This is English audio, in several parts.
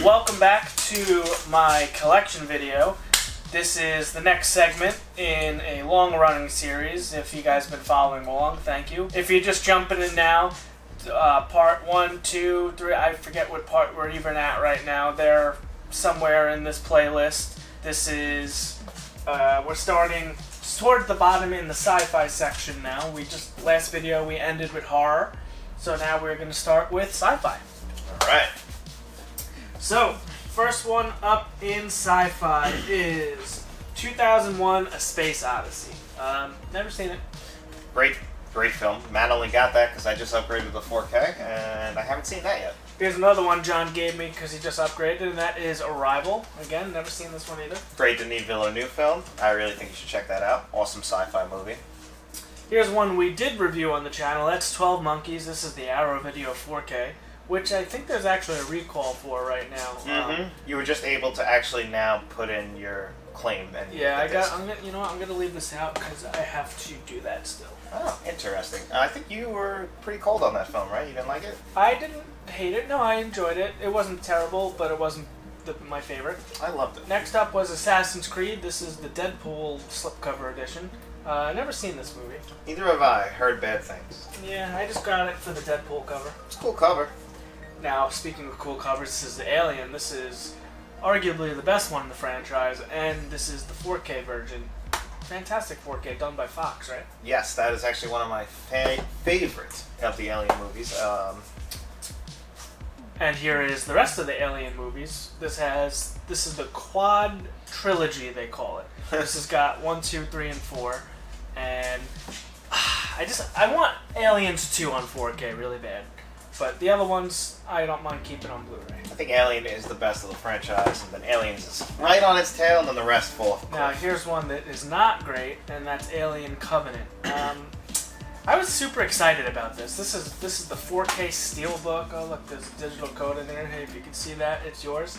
Welcome back to my collection video. This is the next segment in a long-running series. If you guys have been following along, thank you. If you're just jumping in now, part 1, 2, 3, I forget what part we're even at right now. They're somewhere in this playlist. This is, we're starting toward the bottom in the sci-fi section now. Last video we ended with horror, so now we're going to start with sci-fi. Alright. So, first one up in sci-fi is 2001: A Space Odyssey. Never seen it. Great film. Matt only got that because I just upgraded to 4K, and I haven't seen that yet. Here's another one John gave me because he just upgraded, and that is Arrival. Again, never seen this one either. Great Denis Villeneuve film. I really think you should check that out. Awesome sci-fi movie. Here's one we did review on the channel. That's 12 Monkeys. This is the Arrow Video 4K, which I think there's actually a recall for right now. You were just able to actually now put in your claim. And yeah, I'm gonna leave this out because I have to do that still. Oh, interesting. I think you were pretty cold on that film, right? You didn't like it? I didn't hate it. No, I enjoyed it. It wasn't terrible, but it wasn't my favorite. I loved it. Next up was Assassin's Creed. This is the Deadpool slipcover edition. Never seen this movie. Neither have I. Heard bad things. Yeah, I just got it for the Deadpool cover. It's a cool cover. Now, speaking of cool covers, this is the Alien. This is arguably the best one in the franchise, and this is the 4K version. Fantastic 4K, done by Fox, right? Yes, that is actually one of my favorites of the Alien movies. And here is the rest of the Alien movies. This is the quad trilogy, they call it. This has got 1, 2, 3, and 4, and I want Aliens 2 on 4K really bad. But the other ones, I don't mind keeping on Blu-ray. I think Alien is the best of the franchise, and then Aliens is right on its tail, and then the rest fall off. Now, here's one that is not great, and that's Alien Covenant. I was super excited about this. This is the 4K steelbook. Oh, look, there's a digital code in there. Hey, if you can see that, it's yours.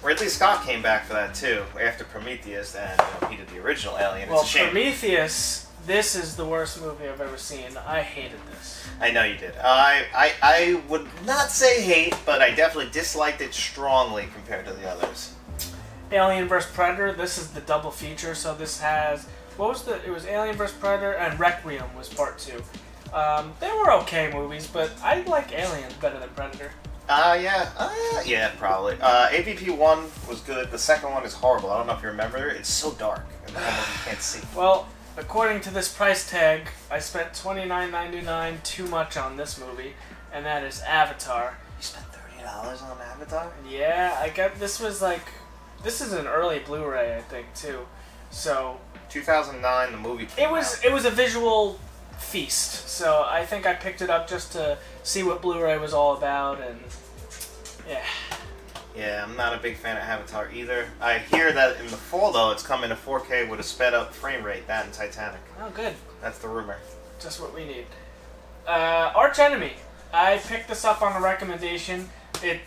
Ridley Scott came back for that, too, after Prometheus, and he did the original Alien. Well, it's a shame. Prometheus... This is the worst movie I've ever seen. I hated this. I know you did. I would not say hate, but I definitely disliked it strongly compared to the others. Alien vs. Predator. This is the double feature. So this has... It was Alien vs. Predator and Requiem was part 2. They were okay movies, but I like Alien better than Predator. Yeah, probably. AVP 1 was good. The second one is horrible. I don't know if you remember. It's so dark, and the whole movie you can't see. Well... According to this price tag, I spent $29.99 too much on this movie, and that is Avatar. You spent $30 on Avatar? Yeah, I got this is an early Blu-ray, I think, too. So 2009, the movie came out. It was a visual feast. So I think I picked it up just to see what Blu-ray was all about, and yeah. Yeah, I'm not a big fan of Avatar either. I hear that in the fall, though, it's coming to 4K with a sped-up frame rate, that and Titanic. Oh, good. That's the rumor. Just what we need. Arch Enemy. I picked this up on a recommendation. The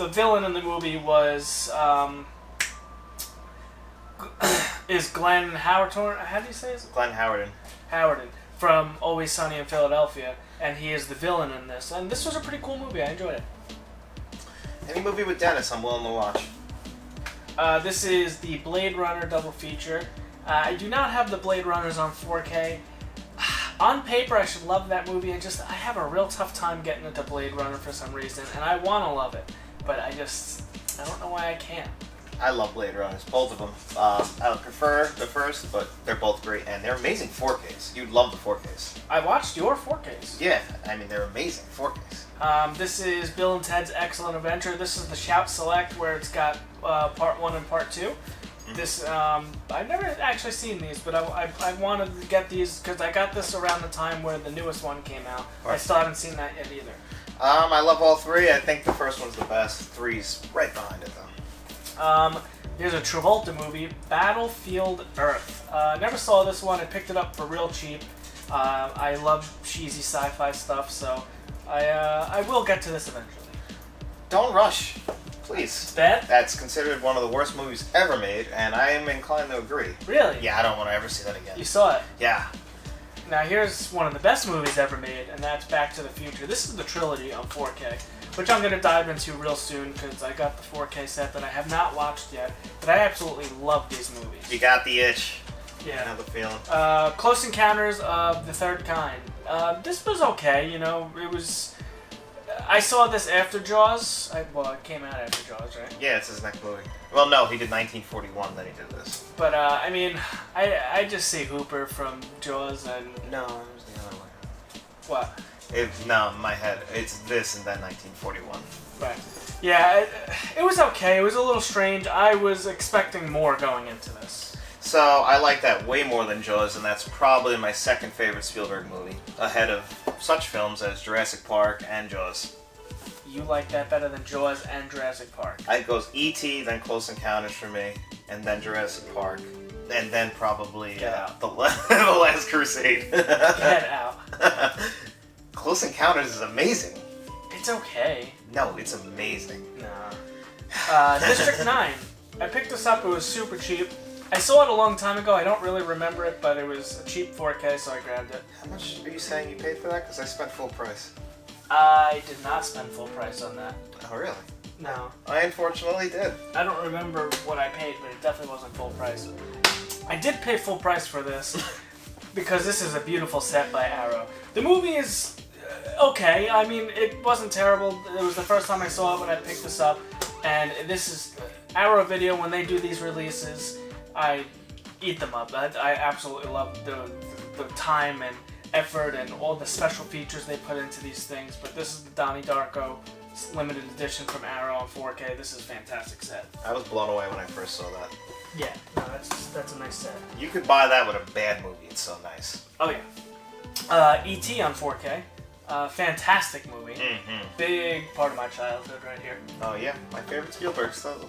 villain in the movie was, is Glenn Howerton. How do you say it? Glenn Howerton. Howerton, from Always Sunny in Philadelphia, and he is the villain in this. And this was a pretty cool movie. I enjoyed it. Any movie with Dennis, I'm willing to watch. This is the Blade Runner double feature. I do not have the Blade Runners on 4K. On paper, I should love that movie. I have a real tough time getting into Blade Runner for some reason, and I want to love it, but I don't know why I can't. I love Blade Runners, both of them. I would prefer the first, but they're both great, and they're amazing 4Ks. You'd love the 4Ks. I watched your 4Ks. Yeah, I mean, they're amazing 4Ks. This is Bill and Ted's Excellent Adventure. This is the Shout Select, where it's got part 1 and part 2. This, I've never actually seen these, but I wanted to get these because I got this around the time where the newest one came out. I still haven't seen that yet either. I love all 3. I think the first one's the best. 3's right behind it, though. There's a Travolta movie, Battlefield Earth. Never saw this one. I picked it up for real cheap. I love cheesy sci-fi stuff, so I will get to this eventually. Don't rush, please. It's bad? That's considered one of the worst movies ever made, and I am inclined to agree. Really? Yeah, I don't want to ever see that again. You saw it? Yeah. Now here's one of the best movies ever made, and that's Back to the Future. This is the trilogy on 4K, which I'm going to dive into real soon because I got the 4K set that I have not watched yet, but I absolutely love these movies. You got the itch. Yeah. I have the feeling. Close Encounters of the Third Kind. This was okay, you know, it was... I saw this after Jaws. Well, it came out after Jaws, right? Yeah, it's his next movie. Well, no, he did 1941, then he did this. But, I mean, I just see Hooper from Jaws and... No, it was the other way. What? No, in my head, it's this and then 1941. Right. Yeah, it was okay. It was a little strange. I was expecting more going into this. So, I like that way more than Jaws, and that's probably my second favorite Spielberg movie, ahead of such films as Jurassic Park and Jaws. You like that better than Jaws and Jurassic Park? It goes E.T., then Close Encounters for me, and then Jurassic Park, and then probably the Last Crusade. Get out. Close Encounters is amazing. It's okay. No, it's amazing. No. District 9. I picked this up. It was super cheap. I saw it a long time ago. I don't really remember it, but it was a cheap 4K, so I grabbed it. How much are you saying you paid for that? Because I spent full price. I did not spend full price on that. Oh, really? No. I unfortunately did. I don't remember what I paid, but it definitely wasn't full price. I did pay full price for this because this is a beautiful set by Arrow. The movie is okay. I mean, it wasn't terrible. It was the first time I saw it when I picked this up, and this is Arrow Video. When they do these releases, I eat them up. I absolutely love the time and effort and all the special features they put into these things. But this is the Donnie Darko limited edition from Arrow on 4K. This is a fantastic set. I was blown away when I first saw that. Yeah, no, that's a nice set. You could buy that with a bad movie. It's so nice. Oh yeah. E.T. on 4K. Fantastic movie. Mm-hmm. Big part of my childhood right here. Oh yeah, my favorite Spielberg stuff.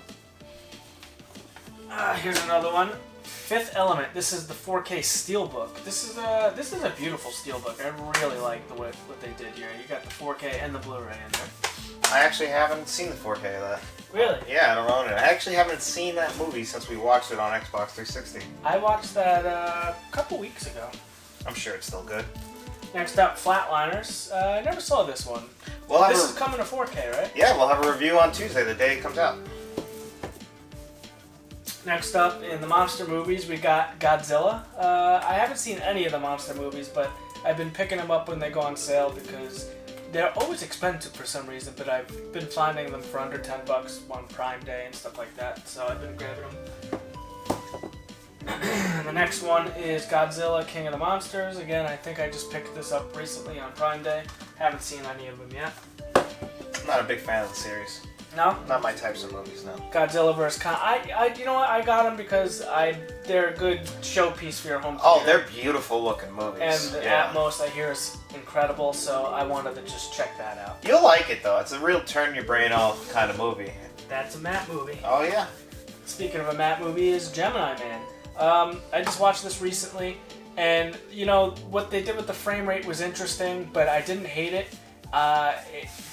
Here's another one. Fifth Element. This is the 4K steelbook. This is a beautiful steelbook. I really like what they did here. You got the 4K and the Blu-ray in there. I actually haven't seen the 4K of that. Really? Yeah, I don't own it. I actually haven't seen that movie since we watched it on Xbox 360. I watched that a couple weeks ago. I'm sure it's still good. Next up, Flatliners. I never saw this one. This is coming to 4K, right? Yeah, we'll have a review on Tuesday, the day it comes out. Next up, in the monster movies, we got Godzilla. I haven't seen any of the monster movies, but I've been picking them up when they go on sale because they're always expensive for some reason, but I've been finding them for under $10 on Prime Day and stuff like that, so I've been grabbing them. The next one is Godzilla, King of the Monsters. Again, I think I just picked this up recently on Prime Day. Haven't seen any of them yet. I'm not a big fan of the series. No? Not my types of movies, no. Godzilla vs. Kong. You know what? I got them because they're a good showpiece for your home theater. Oh, they're beautiful looking movies. And the Atmos, I hear, is incredible, so I wanted to just check that out. You'll like it, though. It's a real turn your brain off kind of movie. That's a Matt movie. Oh, yeah. Speaking of a Matt movie is Gemini Man. I just watched this recently, and, you know, what they did with the frame rate was interesting, but I didn't hate it.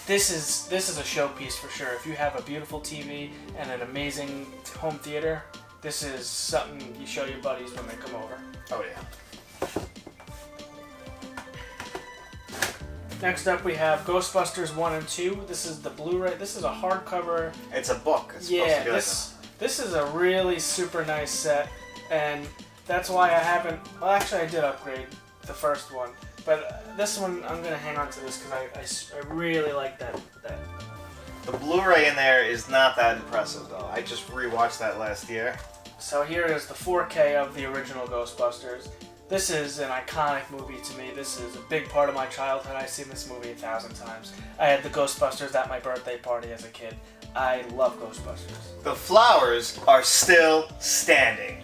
This is a showpiece for sure. If you have a beautiful TV and an amazing home theater, this is something you show your buddies when they come over. Oh yeah. Next up we have Ghostbusters 1 and 2. This is the Blu-ray. This is a hardcover. It's a book. It's yeah, supposed to be this is a really super nice set, and that's why I haven't. Well, actually, I did upgrade the first one. But this one, I'm going to hang on to this because I really like that. The Blu-ray in there is not that impressive, though. I just rewatched that last year. So here is the 4K of the original Ghostbusters. This is an iconic movie to me. This is a big part of my childhood. I've seen this movie 1,000 times. I had the Ghostbusters at my birthday party as a kid. I love Ghostbusters. The flowers are still standing.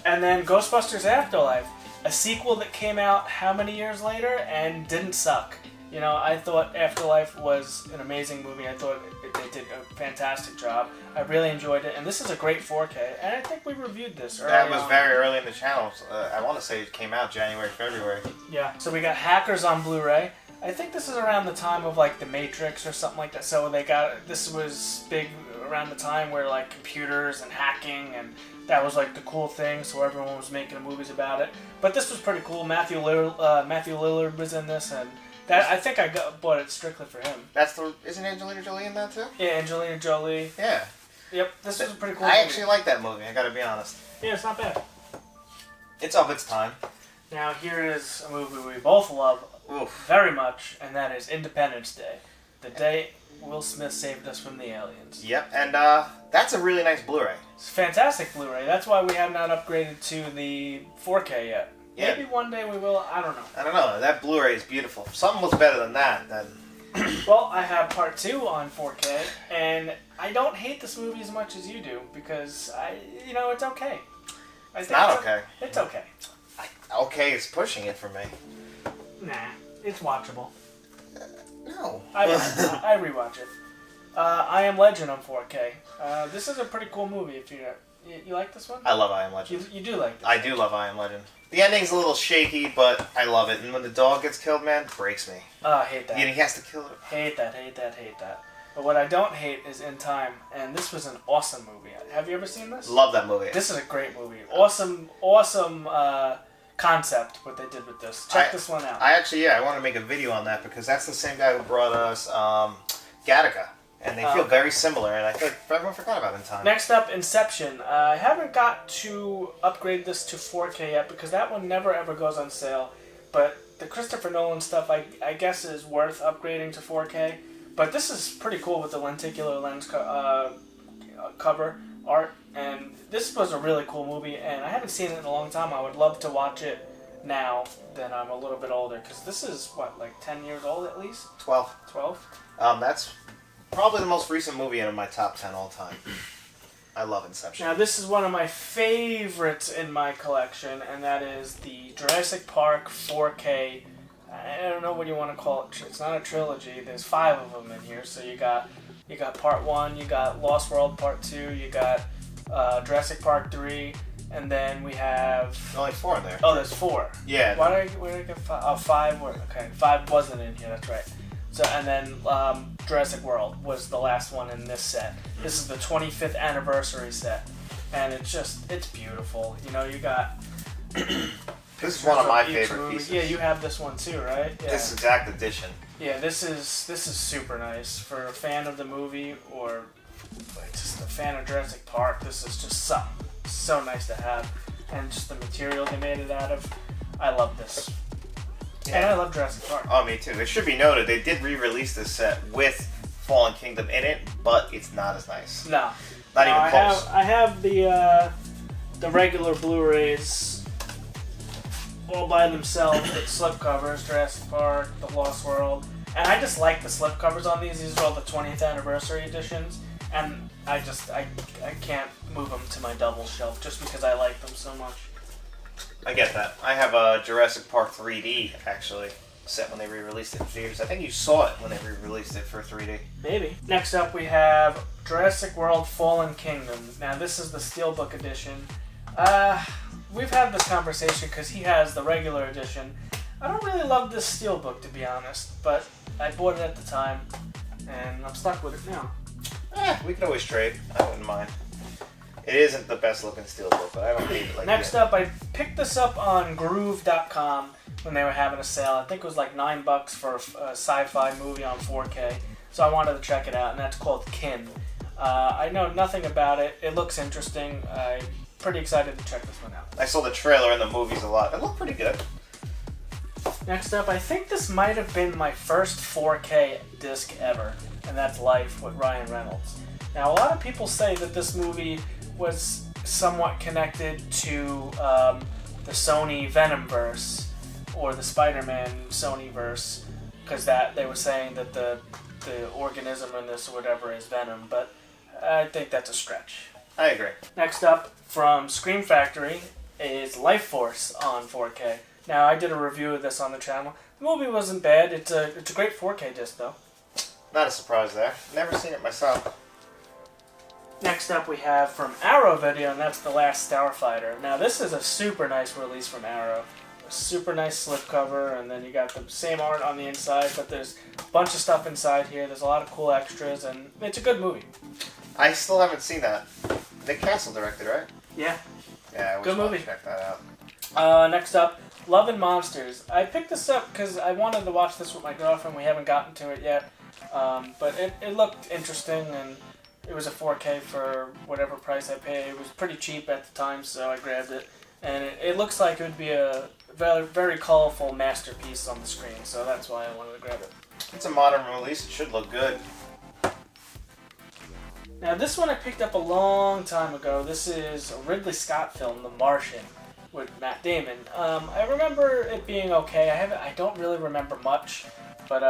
And then Ghostbusters Afterlife. A sequel that came out how many years later and didn't suck. You know, I thought Afterlife was an amazing movie. I thought they did a fantastic job. I really enjoyed it, and this is a great 4K. And I think we reviewed this early That was on. very early in the channel. I want to say it came out January, February. Yeah. So we got Hackers on Blu-ray. I think this is around the time of like The Matrix or something like that. So this was big around the time where like computers and hacking and that was like the cool thing, so everyone was making movies about it. But this was pretty cool. Matthew Lillard was in this, and that I think bought it strictly for him. Isn't Angelina Jolie in that too? Yeah, Angelina Jolie. Yeah. Yep, this was a pretty cool I movie. actually like that movie, I gotta be honest. Yeah, it's not bad. It's of its time. Now here is a movie we both love very much, and that is Independence Day. The day Will Smith saved us from the aliens. Yep, and that's a really nice Blu-ray. It's a fantastic Blu-ray. That's why we have not upgraded to the 4K yet. Yeah. Maybe one day we will. I don't know. I don't know. That Blu-ray is beautiful. Something was better than that. Well, I have part 2 on 4K, and I don't hate this movie as much as you do because it's okay. It's not okay. It's okay. Okay is pushing it for me. Nah, it's watchable. No. I rewatch it. I Am Legend on 4K. This is a pretty cool movie. If you like this one? I love I Am Legend. You do like this? I do love I Am Legend. The ending's a little shaky, but I love it. And when the dog gets killed, man, it breaks me. Oh, I hate that. Yeah, he has to kill it. Hate that. But what I don't hate is In Time, and this was an awesome movie. Have you ever seen this? Love that movie. This is a great movie. Awesome concept what they did with this. Check this one out. I want to make a video on that because that's the same guy who brought us Gattaca. And they feel very similar, and I feel like everyone forgot about In Time. Next up, Inception. I haven't got to upgrade this to 4K yet because that one never ever goes on sale. But the Christopher Nolan stuff, I guess, is worth upgrading to 4K. But this is pretty cool with the lenticular lens cover art. And this was a really cool movie, and I haven't seen it in a long time. I would love to watch it now that I'm a little bit older because this is, like 10 years old at least? 12. 12? That's probably the most recent movie in my top 10 all time. I love Inception. Now, this is one of my favorites in my collection, and that is the Jurassic Park 4K. I don't know what you want to call it. It's not a trilogy. There's 5 of them in here. So you got Part 1, you got Lost World Part 2, you got Jurassic Park 3, and then we have... Only 4 in there. Oh, there's 4. Yeah. Where did I get 5? Oh, 5 were... Okay, 5 wasn't in here. That's right. So, and then Jurassic World was the last one in this set. This is the 25th anniversary set. And it's beautiful. You got... This is one of my favorite pieces. Yeah, you have this one too, right? Yeah. This exact edition. Yeah, this is super nice. For a fan of the movie or just a fan of Jurassic Park, this is just so nice to have. And just the material they made it out of. I love this. Yeah. And I love Jurassic Park. Oh, me too. It should be noted, they did re-release this set with Fallen Kingdom in it, but it's not as nice. No. Not even close. I have the regular Blu-rays all by themselves with slipcovers, Jurassic Park, The Lost World. And I just like the slipcovers on these. These are all the 20th anniversary editions. And I can't move them to my double shelf just because I like them so much. I get that. I have a Jurassic Park 3D, actually, set when they re-released it in theaters. I think you saw it when they re-released it for 3D. Maybe. Next up we have Jurassic World Fallen Kingdom. Now this is the Steelbook edition. We've had this conversation because he has the regular edition. I don't really love this Steelbook, to be honest, but I bought it at the time, and I'm stuck with it now. We can always trade. I wouldn't mind. It isn't the best looking Steelbook, but I don't hate it like that. Next up, I picked this up on Groove.com when they were having a sale. I think it was like $9 for a sci-fi movie on 4K, so I wanted to check it out, and that's called Kin. I know nothing about it. It looks interesting. I'm pretty excited to check this one out. I saw the trailer in the movies a lot. It looked pretty good. Next up, I think this might have been my first 4K disc ever, and that's Life with Ryan Reynolds. Now, a lot of people say that this movie was somewhat connected to the Sony Venomverse or the Spider-Man Sonyverse, because they were saying that the organism in this or whatever is Venom, but I think that's a stretch. I agree. Next up, from Scream Factory, is Life Force on 4K. Now, I did a review of this on the channel. The movie wasn't bad. It's a great 4K disc, though. Not a surprise there. Never seen it myself. Next up, we have from Arrow Video, and that's The Last Starfighter. Now, this is a super nice release from Arrow. A super nice slipcover, and then you got the same art on the inside, but there's a bunch of stuff inside here. There's a lot of cool extras, and it's a good movie. I still haven't seen that. Nick Castle directed, right? Yeah. Yeah, I Good wish movie. Check that out. Next up, Love and Monsters. I picked this up because I wanted to watch this with my girlfriend. We haven't gotten to it yet. But it looked interesting, and it was a 4K for whatever price I paid. It was pretty cheap at the time, so I grabbed it. And it looks like it would be a very, very colorful masterpiece on the screen, so that's why I wanted to grab it. It's a modern release. It should look good. Now, this one I picked up a long time ago. This is a Ridley Scott film, The Martian, with Matt Damon. I remember it being okay. I don't really remember much, but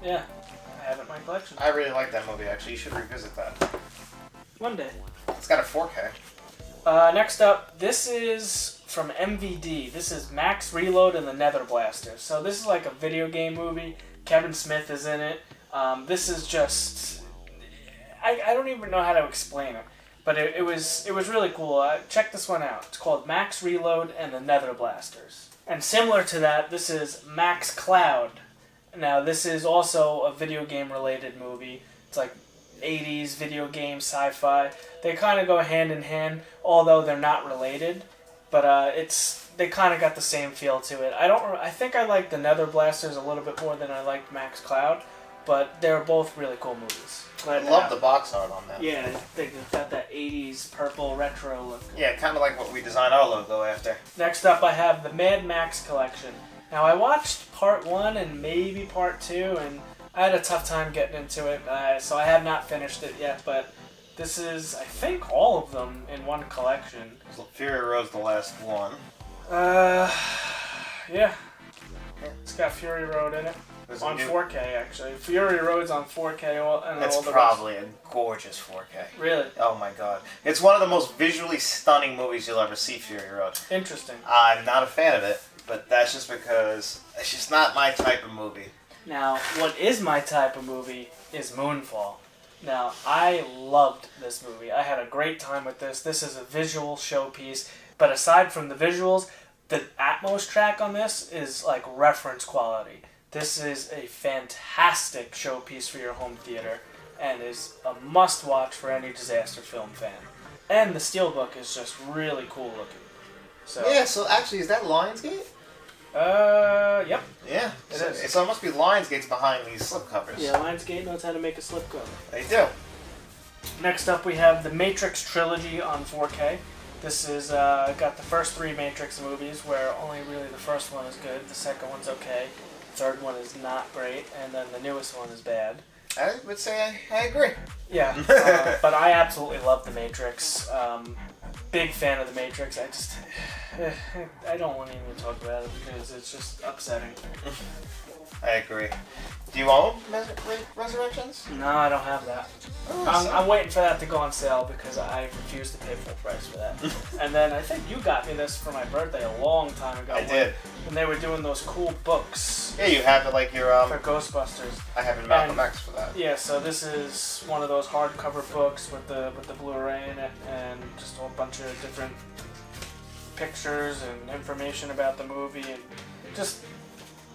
yeah, I have it in my collection. I really like that movie, actually. You should revisit that. One day. It's got a 4K. Next up, this is from MVD. This is Max Reload and the Nether Blaster. So this is like a video game movie. Kevin Smith is in it. This is just... I don't even know how to explain it, but it was really cool. Check this one out. It's called Max Reload and the Nether Blasters. And similar to that, this is Max Cloud. Now, this is also a video game related movie. It's like 80s video game sci-fi. They kind of go hand in hand, although they're not related. But they kind of got the same feel to it. I think I like the Nether Blasters a little bit more than I liked Max Cloud, but they're both really cool movies. I love the box art on that. Yeah, they've got that 80s purple retro look. Yeah, kind of like what we designed our logo after. Next up, I have the Mad Max collection. Now, I watched part 1 and maybe part 2, and I had a tough time getting into it, so I have not finished it yet, but this is, I think, all of them in one collection. So Fury Road's the last one. Yeah. It's got Fury Road in it. On 4K, actually. Fury Road's on 4K. And it's all the probably a gorgeous 4K. Really? Oh my god. It's one of the most visually stunning movies you'll ever see, Fury Road. Interesting. I'm not a fan of it, but that's just because it's just not my type of movie. Now, what is my type of movie is Moonfall. Now, I loved this movie. I had a great time with this. This is a visual showpiece, but aside from the visuals, the Atmos track on this is like reference quality. This is a fantastic showpiece for your home theater and is a must-watch for any disaster film fan. And the steelbook is just really cool looking. So yeah, so actually, is that Lionsgate? Yep. Yeah, It is. So it must be Lionsgate's behind these slipcovers. Yeah, Lionsgate knows how to make a slipcover. They do. Next up, we have the Matrix trilogy on 4K. This is got the first 3 Matrix movies, where only really the first one is good, the second one's okay, the third one is not great, and then the newest one is bad. I would say I agree. Yeah, but I absolutely love the Matrix. Big fan of the Matrix. I don't want to even talk about it because it's just upsetting. I agree. Do you own Resurrections? No, I don't have that. I'm waiting for that to go on sale because I refuse to pay full price for that. And then I think you got me this for my birthday a long time ago. I did. When they were doing those cool books. Yeah, you have it like your For Ghostbusters. I have it in Malcolm X for that. Yeah, so this is one of those hardcover books with the Blu-ray in it, and just a whole bunch of different pictures and information about the movie, and just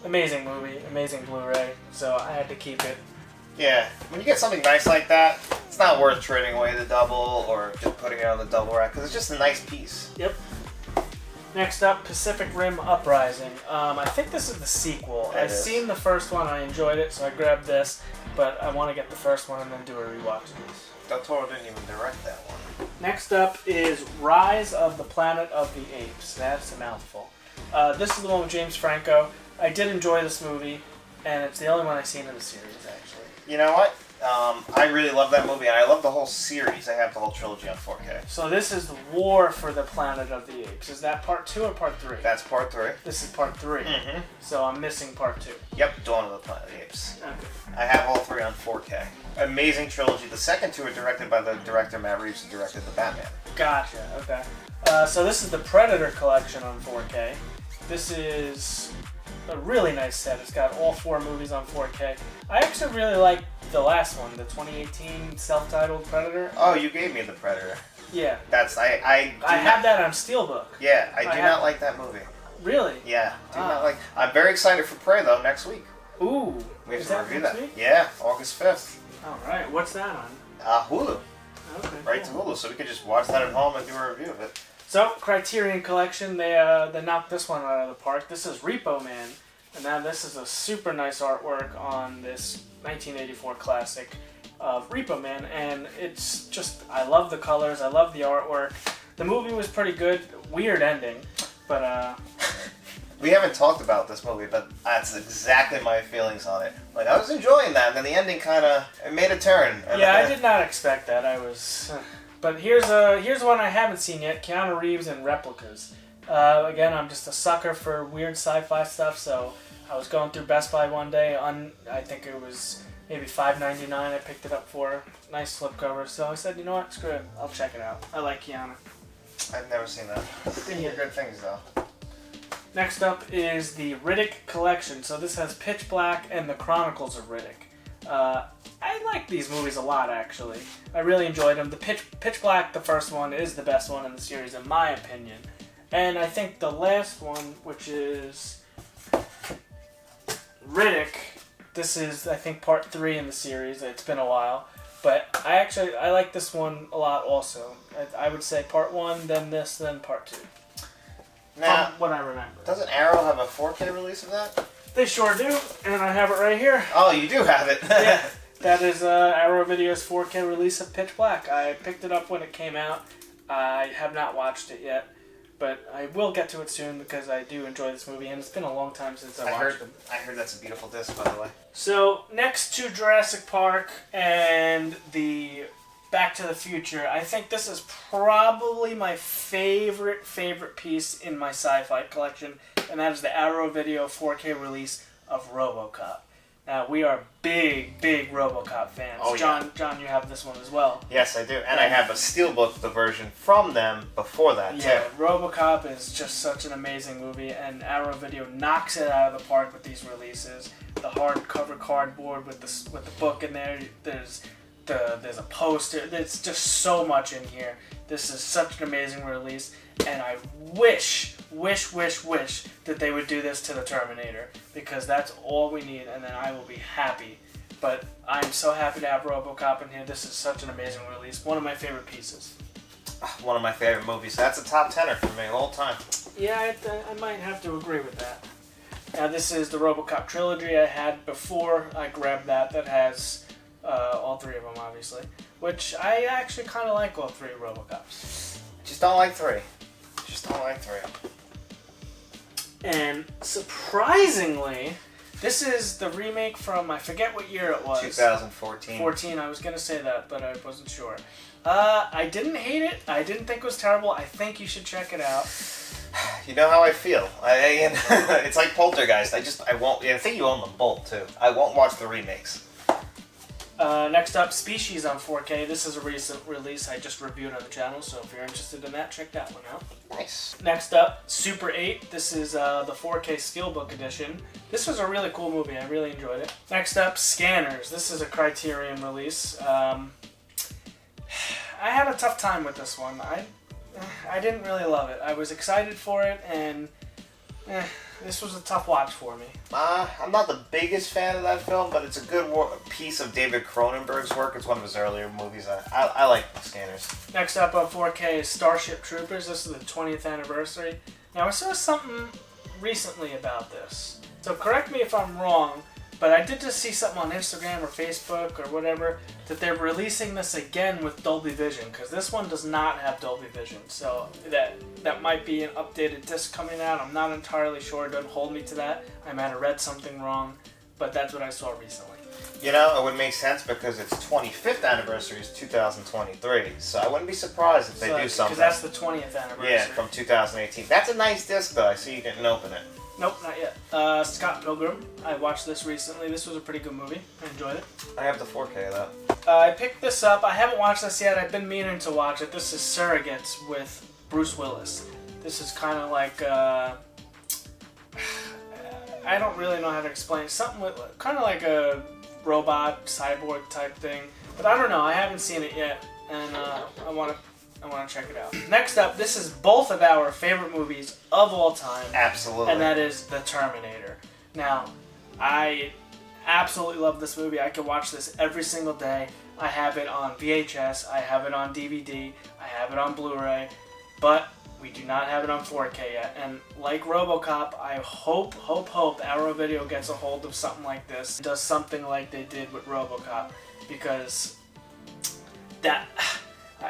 amazing movie, amazing Blu-ray. So I had to keep it. Yeah, when you get something nice like that, it's not worth trading away the double or just putting it on the double rack because it's just a nice piece. Yep. Next up, Pacific Rim Uprising. I think this is the sequel. I've seen the first one, I enjoyed it, so I grabbed this, but I want to get the first one and then do a rewatch of this. Del Toro didn't even direct that one. Next up is Rise of the Planet of the Apes. That's a mouthful. This is the one with James Franco. I did enjoy this movie, and it's the only one I've seen in the series, actually. You know what? I really love that movie, and I love the whole series. I have the whole trilogy on 4K. So this is the War for the Planet of the Apes. Is that part 2 or part 3? That's part 3. This is part 3. Mm-hmm. So I'm missing part 2. Yep, Dawn of the Planet of the Apes. Okay. I have all 3 on 4K. Amazing trilogy. The second 2 are directed by the director Matt Reeves, who directed The Batman. Gotcha, okay. So this is the Predator collection on 4K. This is a really nice set. It's got all 4 movies on 4K. I actually really like the last one, the 2018 self-titled Predator. Oh, you gave me The Predator. Yeah. That's I have that on Steelbook. Yeah, I do not like that movie. Really? Yeah, do not like. I'm very excited for Prey though next week. Ooh. We have is to that review next that. week? Yeah, August 5th. All right. What's that on? Hulu. Okay. Right to Hulu, so we could just watch that at home and do a review of it. So, Criterion Collection, they knocked this one out of the park. This is Repo Man, and now this is a super nice artwork on this 1984 classic of Repo Man, and it's just, I love the colors, I love the artwork. The movie was pretty good, weird ending, but We haven't talked about this movie, but that's exactly my feelings on it. Like, I was enjoying that, and then the ending kind of made a turn. yeah, I did not expect that. But here's one I haven't seen yet: Keanu Reeves and Replicas. Again, I'm just a sucker for weird sci-fi stuff, so I was going through Best Buy one day. I think it was maybe $5.99. I picked it up for nice slipcover. So I said, you know what, screw it, I'll check it out. I like Keanu. I've never seen that. I hear good things though. Next up is the Riddick Collection. So this has Pitch Black and the Chronicles of Riddick. I like these movies a lot, actually. I really enjoyed them. The Pitch Black, the first one, is the best one in the series, in my opinion. And I think the last one, which is Riddick, this is, I think, part 3 in the series. It's been a while. But I like this one a lot also. I would say part 1, then this, then part 2. Now, From what I remember. Doesn't Arrow have a 4K release of that? They sure do, and I have it right here. Oh, you do have it. Yeah, that is Arrow Video's 4K release of Pitch Black. I picked it up when it came out. I have not watched it yet, but I will get to it soon because I do enjoy this movie, and it's been a long time since I watched it. I heard that's a beautiful disc, by the way. So, next to Jurassic Park and the Back to the Future, I think this is probably my favorite piece in my sci-fi collection, and that is the Arrow Video 4K release of Robocop. Now, we are big Robocop fans. Oh, John, you have this one as well. Yes, I do. And I have a steelbook, the version from them before that, Yeah, too. Robocop is just such an amazing movie, and Arrow Video knocks it out of the park with these releases. The hardcover cardboard with the book in there. There's a poster. There's just so much in here. This is such an amazing release, and I wish that they would do this to the Terminator, because that's all we need, and then I will be happy. But I'm so happy to have Robocop in here. This is such an amazing release. One of my favorite pieces. One of my favorite movies. That's a top 10er for me all time. Yeah, I might have to agree with that. Now, this is the Robocop trilogy I had before. I grabbed that has all 3 of them, obviously. Which I actually kind of like all 3 Robocops. Just don't like 3. And surprisingly, this is the remake from, I forget what year it was. 2014. 14, I was going to say that, but I wasn't sure. I didn't hate it. I didn't think it was terrible. I think you should check it out. You know how I feel. It's like Poltergeist. I won't. I think you own them both too. I won't watch the remakes. Next up, Species on 4K. This is a recent release I just reviewed on the channel, so if you're interested in that, check that one out. Nice. Next up, Super 8. This is the 4K Steelbook edition. This was a really cool movie. I really enjoyed it. Next up, Scanners. This is a Criterion release. I had a tough time with this one. I didn't really love it. I was excited for it, and this was a tough watch for me. I'm not the biggest fan of that film, but it's a good piece of David Cronenberg's work. It's one of his earlier movies. I like Scanners. Next up on 4K is Starship Troopers. This is the 20th anniversary. Now, I saw something recently about this. So correct me if I'm wrong, but I did just see something on Instagram or Facebook or whatever that they're releasing this again with Dolby Vision, because this one does not have Dolby Vision. So that might be an updated disc coming out. I'm not entirely sure. Don't hold me to that. I might have read something wrong, but that's what I saw recently. You know, it would make sense because its 25th anniversary is 2023, so I wouldn't be surprised if they do something. Because that's the 20th anniversary. Yeah, from 2018. That's a nice disc, though. I see you didn't open it. Nope, not yet. Scott Pilgrim. I watched this recently. This was a pretty good movie. I enjoyed it. I have the 4K of that. I picked this up. I haven't watched this yet. I've been meaning to watch it. This is Surrogates with Bruce Willis. This is kind of like, I don't really know how to explain it. Something with, kind of like a robot, cyborg type thing. But I don't know. I haven't seen it yet, and I want to check it out. Next up, this is both of our favorite movies of all time. Absolutely. And that is The Terminator. Now, I absolutely love this movie. I could watch this every single day. I have it on VHS, I have it on DVD, I have it on Blu-ray, but we do not have it on 4K yet. And like Robocop, I hope Arrow Video gets a hold of something like this, does something like they did with Robocop, because that,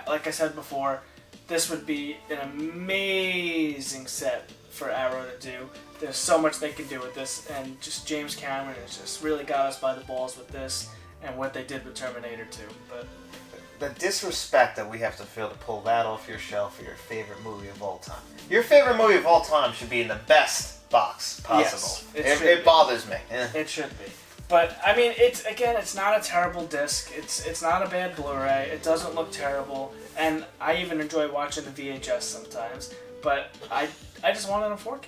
like I said before, this would be an amazing set for Arrow to do. There's so much they can do with this, and just James Cameron has just really got us by the balls with this and what they did with Terminator 2. But the disrespect that we have to feel to pull that off your shelf for your favorite movie of all time. Your favorite movie of all time should be in the best box possible. Yes, it bothers me. It should be. But I mean, it's not a terrible disc. It's not a bad Blu-ray. It doesn't look terrible, and I even enjoy watching the VHS sometimes. But I just want it in 4K.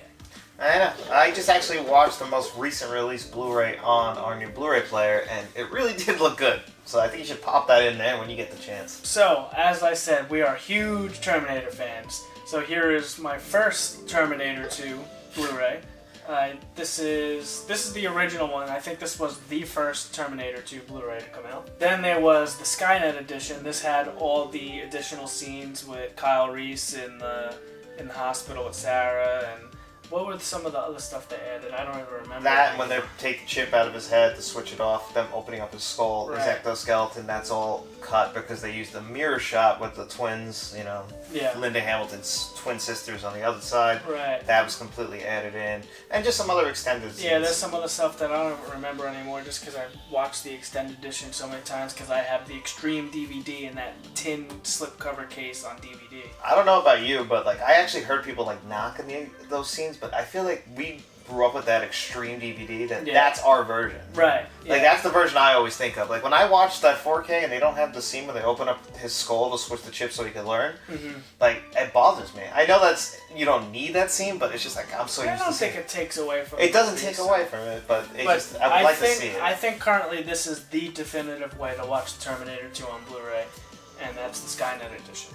I know. I just actually watched the most recent release Blu-ray on our new Blu-ray player, and it really did look good. So I think you should pop that in there when you get the chance. So, as I said, we are huge Terminator fans. So here is my first Terminator 2 Blu-ray. This is the original one. I think this was the first Terminator 2 Blu-ray to come out. Then there was the Skynet edition. This had all the additional scenes with Kyle Reese in the hospital with Sarah, and what were some of the other stuff they added? I don't even remember. That, when they take the chip out of his head to switch it off, them opening up his skull, his exoskeleton, that's all cut because they used a mirror shot with the twins, Linda Hamilton's twin sisters on the other side. Right. That was completely added in. And just some other extended scenes. Yeah, there's some other stuff that I don't remember anymore just because I watched the extended edition so many times because I have the Extreme DVD in that tin slipcover case on DVD. I don't know about you, but I actually heard people knocking those scenes, but I feel like we grew up with that Extreme DVD, that's our version. Right. Yeah. That's the version I always think of. When I watch that 4K and they don't have the scene where they open up his skull to switch the chip so he can learn, it bothers me. I know you don't need that scene, but it's just I'm so used to I don't think it takes away from it. It doesn't take away from it, but I would like to see it. I think currently this is the definitive way to watch Terminator 2 on Blu-ray, and that's the Skynet edition.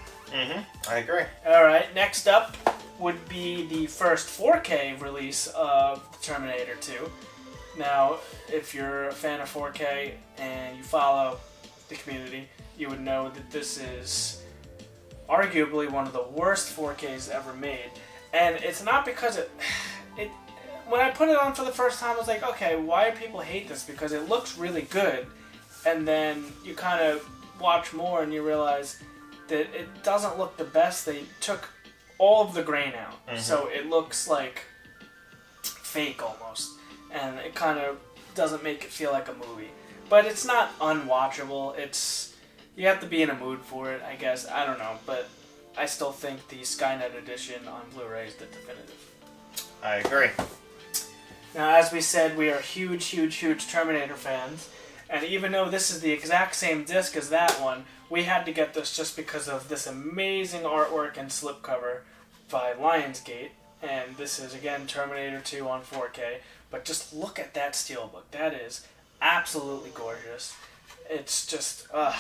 I agree. Alright, next up would be the first 4K release of Terminator 2. Now, if you're a fan of 4K and you follow the community, you would know that this is arguably one of the worst 4Ks ever made. And it's not because when I put it on for the first time, I was like, okay, why do people hate this? Because it looks really good. And then you kind of watch more and you realize that it doesn't look the best. They took all of the grain out, so it looks like fake almost, and it kind of doesn't make it feel like a movie. But it's not unwatchable. You have to be in a mood for it, I guess. I don't know, but I still think the Skynet edition on Blu-ray is the definitive. I agree. Now, as we said, we are huge Terminator fans, and even though this is the exact same disc as that one, we had to get this just because of this amazing artwork and slipcover by Lionsgate. And this is, again, Terminator 2 on 4K. But just look at that steelbook. That is absolutely gorgeous. It's just, I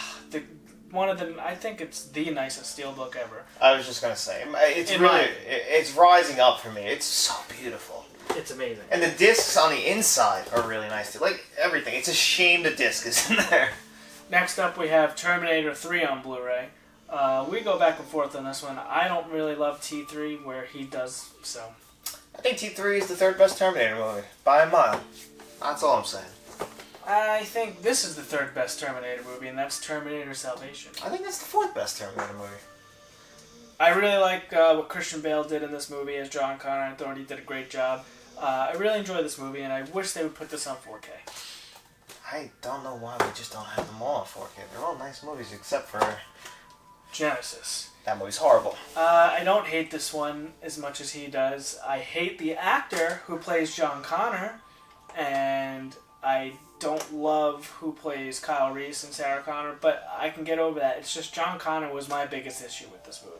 think it's the nicest steelbook ever. I was just going to say, it's rising up for me. It's so beautiful. It's amazing. And the discs on the inside are really nice too. Everything. It's a shame the disc is in there. Next up, we have Terminator 3 on Blu-ray. We go back and forth on this one. I don't really love T3 where he does, so. I think T3 is the third best Terminator movie, by a mile. That's all I'm saying. I think this is the third best Terminator movie, and that's Terminator Salvation. I think that's the fourth best Terminator movie. I really like what Christian Bale did in this movie as John Connor. I thought he did a great job. I really enjoyed this movie, and I wish they would put this on 4K. I don't know why we just don't have them all on 4K. They're all nice movies except for Genesis. That movie's horrible. I don't hate this one as much as he does. I hate the actor who plays John Connor, and I don't love who plays Kyle Reese and Sarah Connor, but I can get over that. It's just John Connor was my biggest issue with this movie.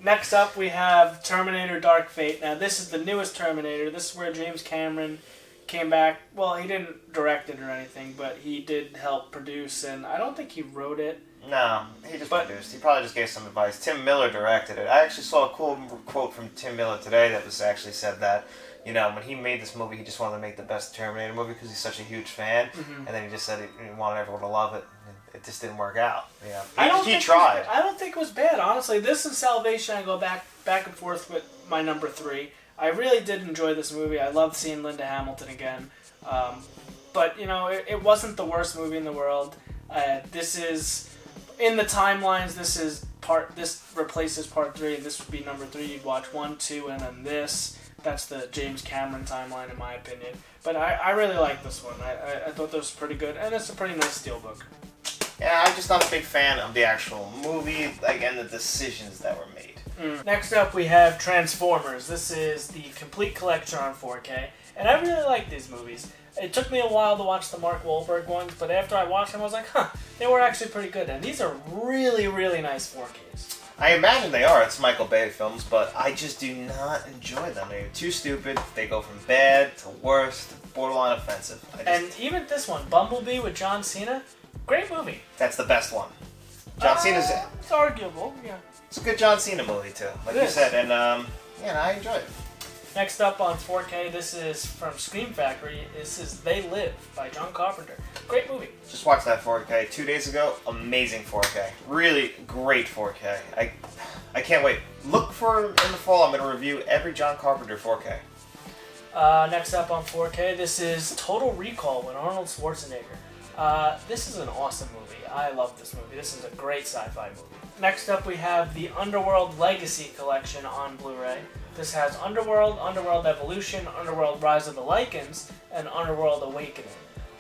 Next up, we have Terminator Dark Fate. Now, this is the newest Terminator. This is where James Cameron came back. Well, he didn't direct it or anything, but he did help produce, and I don't think he wrote it. No, he just produced. He probably just gave some advice. Tim Miller directed it. I actually saw a cool quote from Tim Miller today that was actually said that, when he made this movie, he just wanted to make the best Terminator movie because he's such a huge fan, and then he just said he wanted everyone to love it. it just didn't work out. Yeah, he tried. I don't think it was bad, honestly. This and Salvation, I go back and forth with my number 3. I really did enjoy this movie. I loved seeing Linda Hamilton again. But, you know, it wasn't the worst movie in the world. This is, in the timelines, this replaces part 3. This would be number 3. You'd watch 1, 2, and then this. That's the James Cameron timeline, in my opinion. But I really like this one. I thought this was pretty good, and it's a pretty nice steelbook. Yeah, I'm just not a big fan of the actual movie, and the decisions that were made. Next up, we have Transformers. This is the complete collection on 4K, and I really like these movies. It took me a while to watch the Mark Wahlberg ones, but after I watched them, I was like, they were actually pretty good. And these are really, really nice 4Ks. I imagine they are. It's Michael Bay films, but I just do not enjoy them. They're too stupid. They go from bad to worse to borderline offensive. And even this one, Bumblebee with John Cena, great movie. That's the best one. John Cena's... It's arguable, yeah. It's a good John Cena movie, too, like you said. And, I enjoy it. Next up on 4K, this is from Scream Factory. This is They Live by John Carpenter. Great movie. Just watched that 4K 2 days ago. Amazing 4K. Really great 4K. I can't wait. Look for in the fall. I'm going to review every John Carpenter 4K. Next up on 4K, this is Total Recall with Arnold Schwarzenegger. This is an awesome movie. I love this movie. This is a great sci-fi movie. Next up, we have the Underworld Legacy Collection on Blu-ray. This has Underworld, Underworld Evolution, Underworld Rise of the Lycans, and Underworld Awakening.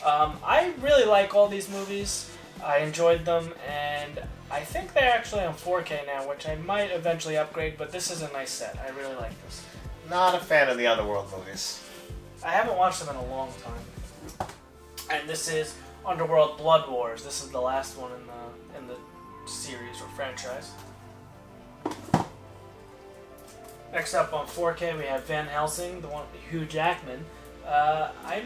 I really like all these movies. I enjoyed them, and I think they're actually on 4K now, which I might eventually upgrade, but this is a nice set. I really like this. Not a fan of the Underworld movies. I haven't watched them in a long time. And this is Underworld Blood Wars. This is the last one in the series or franchise. Next up on 4K, we have Van Helsing, the one with Hugh Jackman. I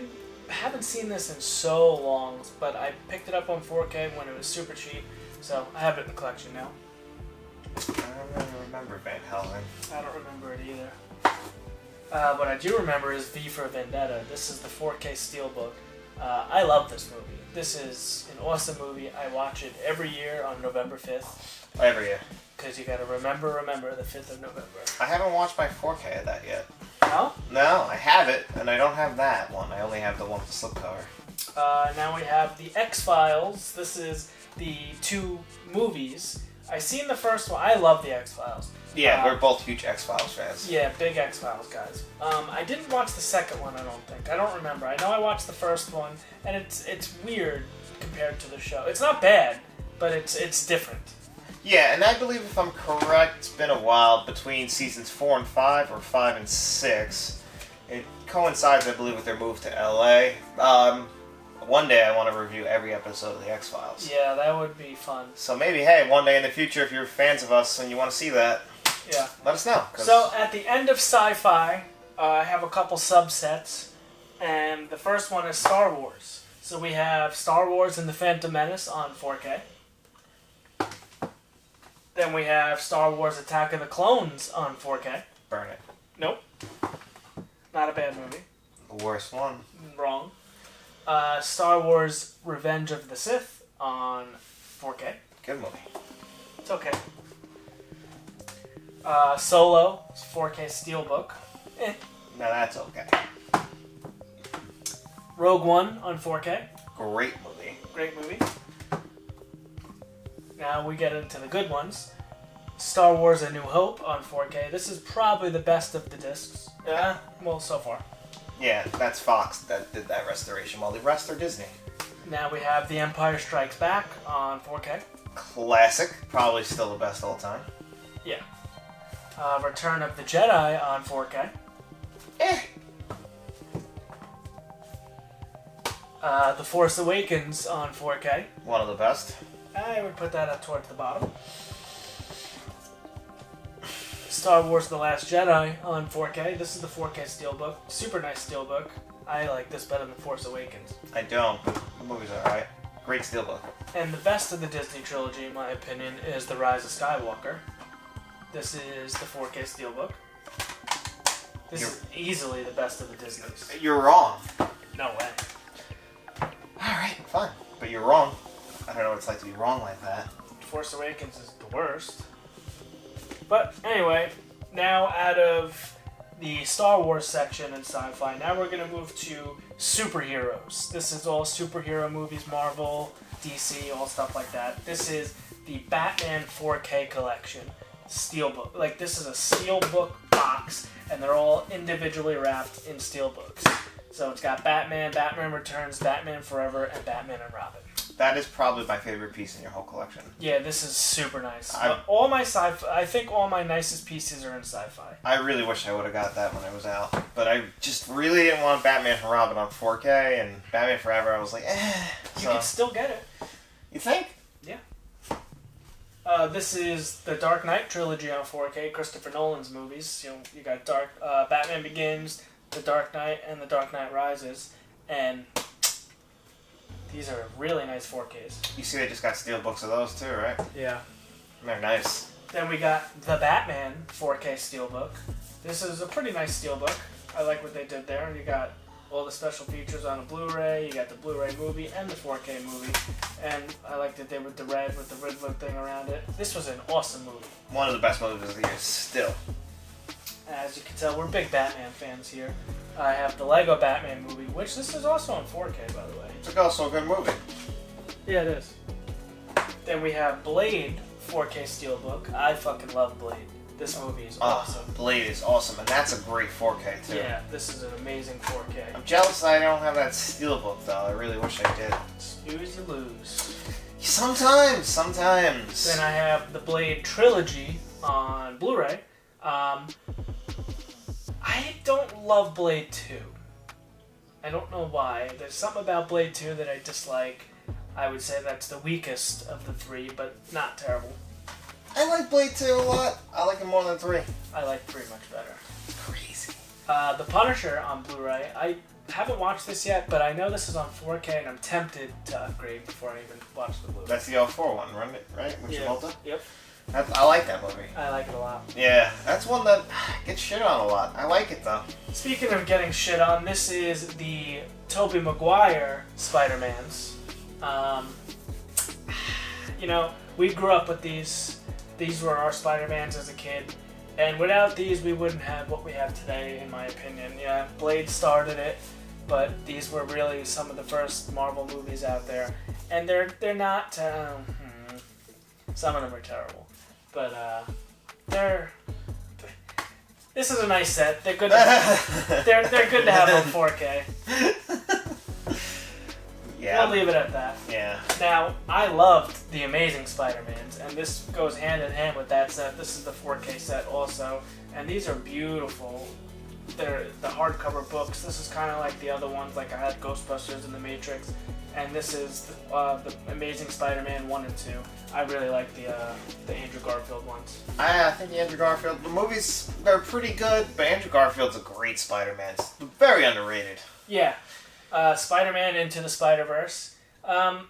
haven't seen this in so long, but I picked it up on 4K when it was super cheap, so I have it in the collection now. I don't really remember Van Helsing. I don't remember it either. What I do remember is V for Vendetta. This is the 4K Steelbook. I love this movie. This is an awesome movie. I watch it every year on November 5th. Every year. Because you gotta remember the 5th of November. I haven't watched my 4K of that yet. No? No, I have it, and I don't have that one. I only have the one with the slipcover. Now we have the X-Files. This is the 2 movies. I seen the first one. I love the X-Files. Yeah, we're both huge X-Files fans. Yeah, big X-Files guys. I didn't watch the second one, I don't think. I don't remember. I know I watched the first one, and it's weird compared to the show. It's not bad, but it's different. Yeah, and I believe if I'm correct, it's been a while between seasons 4 and 5, or 5 and 6. It coincides, I believe, with their move to LA. One day I want to review every episode of the X-Files. Yeah, that would be fun. So maybe, hey, one day in the future, if you're fans of us and you want to see that, yeah, let us know. So at the end of SciFi, I have a couple subsets, and the first one is Star Wars. So we have Star Wars and the Phantom Menace on 4K. Then we have Star Wars Attack of the Clones on 4K. Burn it. Nope. Not a bad movie. The worst one. Wrong. Star Wars Revenge of the Sith on 4K. Good movie. It's okay. Solo, 4K Steelbook. Now that's okay. Rogue One on 4K. Great movie. Great movie. Now we get into the good ones. Star Wars A New Hope on 4K. This is probably the best of the discs. Yeah, well, so far. Yeah, that's Fox that did that restoration, while the rest are Disney. Now we have The Empire Strikes Back on 4K. Classic. Probably still the best all time. Yeah. Return of the Jedi on 4K. The Force Awakens on 4K. One of the best. I would put that up towards the bottom. Star Wars The Last Jedi on 4K. This is the 4K Steelbook. Super nice Steelbook. I like this better than Force Awakens. I don't, but the movie's alright. Great Steelbook. And the best of the Disney trilogy, in my opinion, is The Rise of Skywalker. This is the 4K Steelbook. This is easily the best of the Disneys. You're wrong. No way. Alright, fine. But you're wrong. I don't know what it's like to be wrong like that. Force Awakens is the worst. But anyway, now out of the Star Wars section in sci-fi, now we're going to move to superheroes. This is all superhero movies, Marvel, DC, all stuff like that. This is the Batman 4K collection. Steelbook. Like, this is a steelbook box, and they're all individually wrapped in steelbooks. So it's got Batman, Batman Returns, Batman Forever, and Batman and Robin. That is probably my favorite piece in your whole collection. Yeah, this is super nice. All my sci-fi, I think all my nicest pieces are in sci-fi. I really wish I would have got that when it was out, but I just really didn't want Batman and Robin on 4K, and Batman Forever, I was like, eh. You can still get it. You think? Yeah. This is the Dark Knight trilogy on 4K, Christopher Nolan's movies. You got Batman Begins, The Dark Knight, and The Dark Knight Rises, and these are really nice 4Ks. You see they just got steelbooks of those too, right? Yeah. They're nice. Then we got the Batman 4K steelbook. This is a pretty nice steelbook. I like what they did there. You got all the special features on a Blu-ray. You got the Blu-ray movie and the 4K movie. And I liked it there with the red, with the Riddler thing around it. This was an awesome movie. One of the best movies of the year still. As you can tell, we're big Batman fans here. I have the Lego Batman movie, which this is also on 4K, by the way. It's also a good movie. Yeah, it is. Then we have Blade 4K Steelbook. I fucking love Blade. This movie is awesome. Blade is awesome, and that's a great 4K too. Yeah, this is an amazing 4K. I'm jealous that I don't have that steelbook though. I really wish I did. Snooze you lose. Sometimes. Then I have the Blade trilogy on Blu-ray. I don't love Blade 2. I don't know why. There's something about Blade 2 that I dislike. I would say that's the weakest of the three, but not terrible. I like Blade 2 a lot. I like it more than 3. I like 3 much better. Crazy. The Punisher on Blu-ray. I haven't watched this yet, but I know this is on 4K, and I'm tempted to upgrade before I even watch the Blu-ray. That's the 04 one, right? With Travolta? Yep. I like that movie. I like it a lot. Yeah, that's one that gets shit on a lot. I like it though. Speaking of getting shit on, this is the Tobey Maguire Spider-Mans. We grew up with these. These were our Spider-Mans as a kid. And without these, we wouldn't have what we have today, in my opinion. Yeah, Blade started it, but these were really some of the first Marvel movies out there. And they're not... some of them are terrible. But this is a nice set. They're good. They're good to have on 4K. Yeah. We'll leave it at that. Yeah. Now, I loved the Amazing Spider-Mans, and this goes hand in hand with that set. This is the 4K set also, and these are beautiful. They're the hardcover books. This is kind of like the other ones, like I had Ghostbusters and The Matrix, and this is the Amazing Spider-Man 1 and 2. I really like the Andrew Garfield ones. I think the Andrew Garfield, the movies, they're pretty good, but Andrew Garfield's a great Spider-Man. Very underrated. Yeah. Spider-Man Into the Spider-Verse. I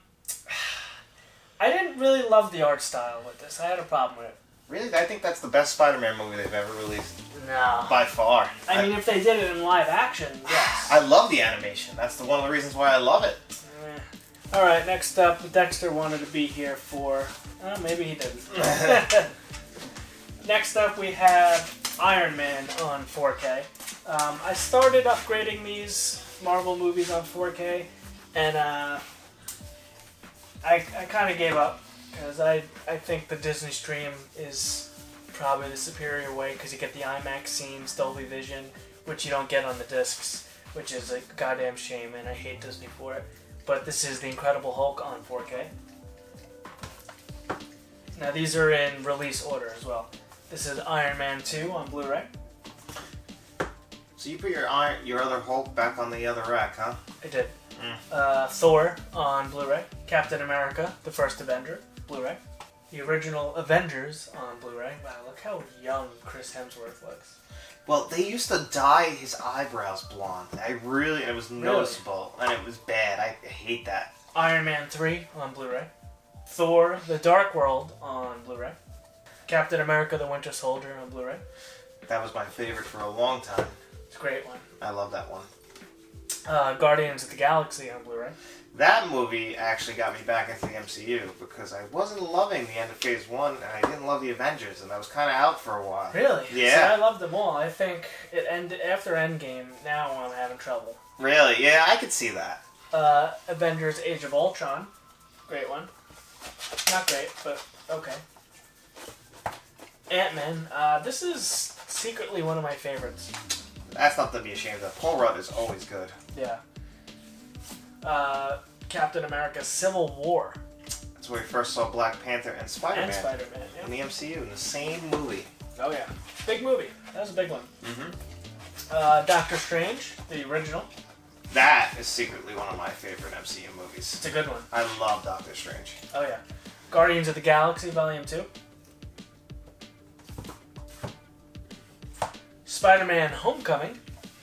didn't really love the art style with this. I had a problem with it. Really? I think that's the best Spider-Man movie they've ever released. No. By far. I mean, if they did it in live action, yes. I love the animation. That's one of the reasons why I love it. Alright, next up, Dexter wanted to be here for... maybe he didn't. Next up, we have Iron Man on 4K. I started upgrading these Marvel movies on 4K, and I kind of gave up, because I think the Disney Stream is probably the superior way, because you get the IMAX scenes, Dolby Vision, which you don't get on the discs, which is a goddamn shame, and I hate Disney for it. But this is The Incredible Hulk on 4K. Now these are in release order as well. This is Iron Man 2 on Blu-ray. So you put your other Hulk back on the other rack, huh? I did. Thor on Blu-ray. Captain America, the First Avenger, Blu-ray. The original Avengers on Blu-ray. Wow, look how young Chris Hemsworth looks. Well, they used to dye his eyebrows blonde. It was noticeable, and it was bad. I hate that. Iron Man 3 on Blu-ray. Thor, The Dark World on Blu-ray. Captain America, The Winter Soldier on Blu-ray. That was my favorite for a long time. It's a great one. I love that one. Guardians of the Galaxy on Blu-ray. That movie actually got me back into the MCU because I wasn't loving the end of Phase 1 and I didn't love the Avengers and I was kind of out for a while. Really? Yeah. See, I loved them all. I think it ended after Endgame. Now I'm having trouble. Really? Yeah, I could see that. Avengers Age of Ultron. Great one. Not great, but okay. Ant-Man. This is secretly one of my favorites. That's not to be ashamed of. Paul Rudd is always good. Yeah. Captain America Civil War. That's where we first saw Black Panther and Spider-Man. And Spider-Man, yeah. In the MCU, in the same movie. Oh, yeah. Big movie. That was a big one. Mm-hmm. Doctor Strange, the original. That is secretly one of my favorite MCU movies. It's a good one. I love Doctor Strange. Oh, yeah. Guardians of the Galaxy, Volume 2. Spider-Man Homecoming.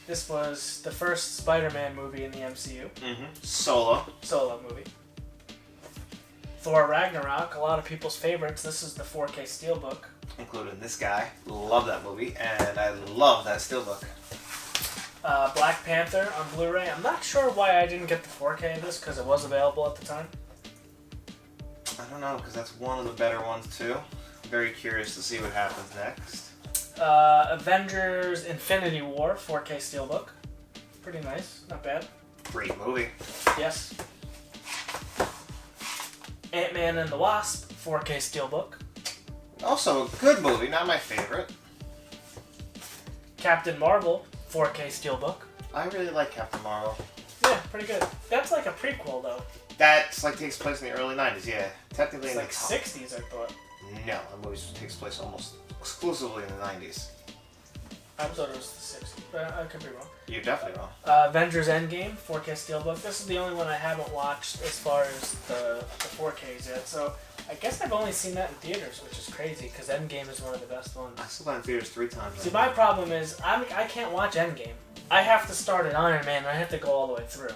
This was the first Spider-Man movie in the MCU. Mm-hmm. Solo movie. Thor Ragnarok, a lot of people's favorites. This is the 4K Steelbook. Including this guy. Love that movie, and I love that Steelbook. Black Panther on Blu-ray. I'm not sure why I didn't get the 4K of this, because it was available at the time. I don't know, because that's one of the better ones, too. Very curious to see what happens next. Avengers Infinity War, 4K Steelbook. Pretty nice. Not bad. Great movie. Yes. Ant-Man and the Wasp, 4K Steelbook. Also a good movie, not my favorite. Captain Marvel, 4K Steelbook. I really like Captain Marvel. Yeah, pretty good. That's like a prequel, though. That's like takes place in the early 90s, yeah. Technically It's in like the top. 60s, I thought. No, the movie takes place almost exclusively in the 90s. I thought it was the 60s, but I could be wrong. You're definitely wrong. Avengers Endgame, 4K Steelbook. This is the only one I haven't watched as far as the 4Ks yet, so I guess I've only seen that in theaters, which is crazy, because Endgame is one of the best ones. I saw that in theaters 3 times. See, my problem is, I can't watch Endgame. I have to start at Iron Man, and I have to go all the way through.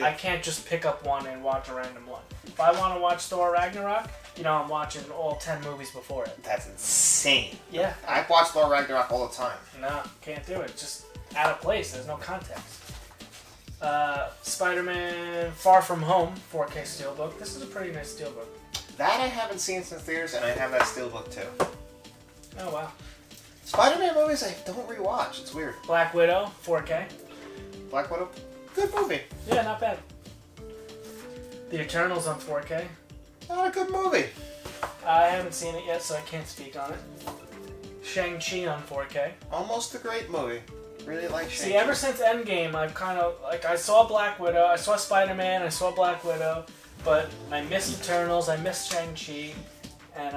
I can't just pick up one and watch a random one. If I want to watch Thor Ragnarok, I'm watching all 10 movies before it. That's insane. Yeah. I watch Thor Ragnarok all the time. No, can't do it. Just out of place. There's no context. Spider-Man Far From Home, 4K Steelbook. This is a pretty nice Steelbook. That I haven't seen since theaters, and I have that Steelbook too. Oh, wow. Spider-Man movies I don't rewatch. It's weird. Black Widow, 4K. Black Widow? Good movie. Yeah, not bad. The Eternals on 4K. Not a good movie. I haven't seen it yet, so I can't speak on it. Shang-Chi on 4K. Almost a great movie. Really like Shang-Chi. See, ever since Endgame, I've kind of, I saw Black Widow, I saw Spider-Man, I saw Black Widow, but I missed Eternals, I missed Shang-Chi, and,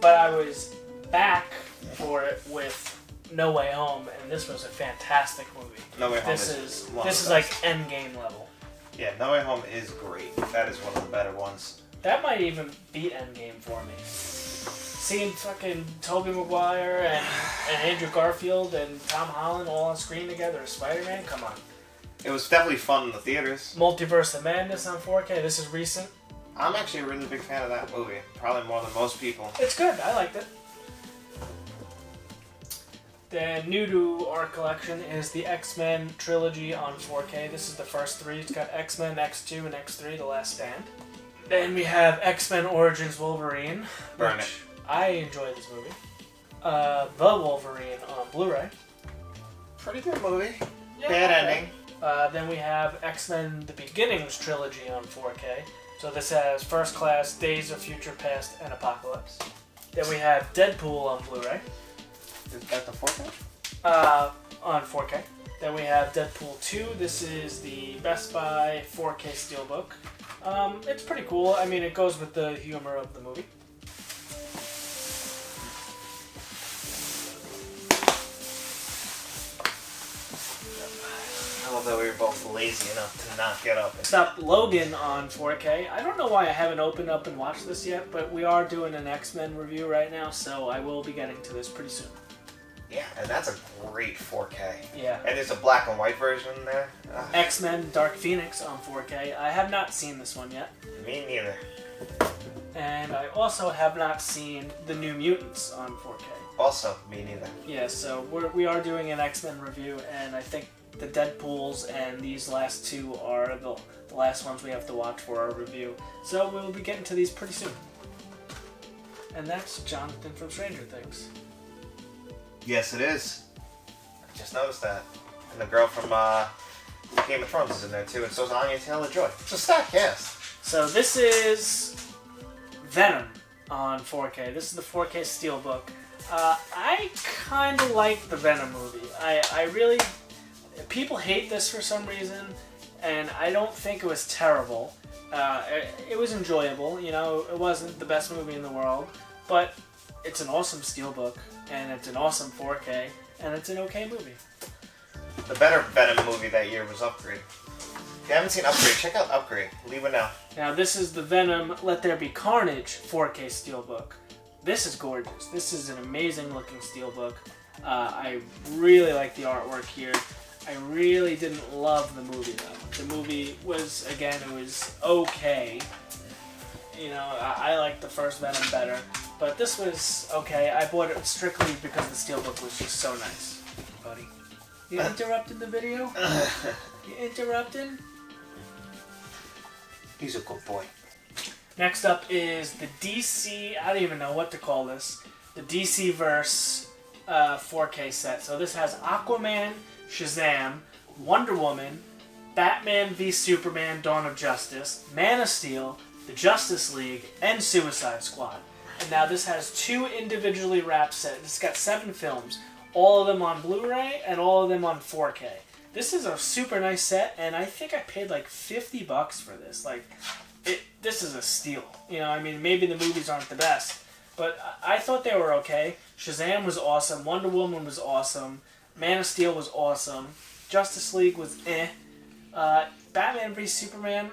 but I was back for it with No Way Home, and this was a fantastic movie. No Way Home This is best. like Endgame level. Yeah, No Way Home is great. That is one of the better ones. That might even beat Endgame for me. Seeing fucking Tobey Maguire and Andrew Garfield and Tom Holland all on screen together as Spider-Man, come on. It was definitely fun in the theaters. Multiverse of Madness on 4K, this is recent. I'm actually a really big fan of that movie. Probably more than most people. It's good, I liked it. Then new to our collection is the XMen trilogy on 4K. This is the first 3. It's got X-Men, X2, and X3, The Last Stand. Then we have X-Men Origins Wolverine. Burn which it. I enjoyed this movie. The Wolverine on Blu-ray. Pretty good movie. Yeah, Bad ending. Then we have X-Men The Beginnings trilogy on 4K. So this has First Class, Days of Future Past, and Apocalypse. Then we have Deadpool on Blu-ray. Is that the 4K? On 4K. Then we have Deadpool 2. This is the Best Buy 4K Steelbook. It's pretty cool. I mean, it goes with the humor of the movie. I love that we were both lazy enough to not get up. Next up, Logan on 4K. I don't know why I haven't opened up and watched this yet, but we are doing an X-Men review right now, so I will be getting to this pretty soon. Yeah, and that's a great 4K. Yeah. And there's a black and white version in there. X-Men Dark Phoenix on 4K. I have not seen this one yet. Me neither. And I also have not seen The New Mutants on 4K. Also, me neither. Yeah, so we are doing an X-Men review, and I think the Deadpools and these last two are the last ones we have to watch for our review. So we will be getting to these pretty soon. And that's Jonathan from Stranger Things. Yes, it is. I just noticed that. And the girl from Game of Thrones is in there too, and so is Anya Taylor-Joy. It's a stacked cast. So this is Venom on 4K. This is the 4K Steelbook. I kind of like the Venom movie. I really... People hate this for some reason, and I don't think it was terrible. It was enjoyable, you know. It wasn't the best movie in the world, but it's an awesome Steelbook, and it's an awesome 4K, and it's an okay movie. The better Venom movie that year was Upgrade. If you haven't seen Upgrade, check out Upgrade. Leave it now. Now this is the Venom Let There Be Carnage 4K Steelbook. This is gorgeous. This is an amazing looking Steelbook. I really like the artwork here. I really didn't love the movie though. The movie was, again, it was okay. You know, I like the first Venom better. But this was okay. I bought it strictly because the Steelbook was just so nice. Buddy. You interrupted the video? You interrupting? He's a good boy. Next up is the DC, I don't even know what to call this, the DC Verse 4K set. So this has Aquaman, Shazam, Wonder Woman, Batman v Superman Dawn of Justice, Man of Steel, the Justice League, and Suicide Squad. And now this has 2 individually wrapped sets. It's got 7 films, all of them on Blu-ray and all of them on 4K. This is a super nice set, and I think I paid like $50 for this. Like, this is a steal. You know, I mean, maybe the movies aren't the best, but I thought they were okay. Shazam was awesome. Wonder Woman was awesome. Man of Steel was awesome. Justice League was eh. Batman v Superman,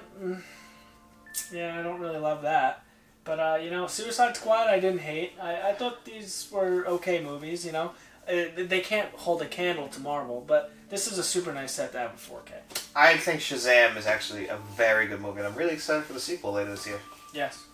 yeah, I don't really love that. But, you know, Suicide Squad I didn't hate. I thought these were okay movies, you know. They can't hold a candle to Marvel, but this is a super nice set to have in 4K. I think Shazam is actually a very good movie, and I'm really excited for the sequel later this year. Yes.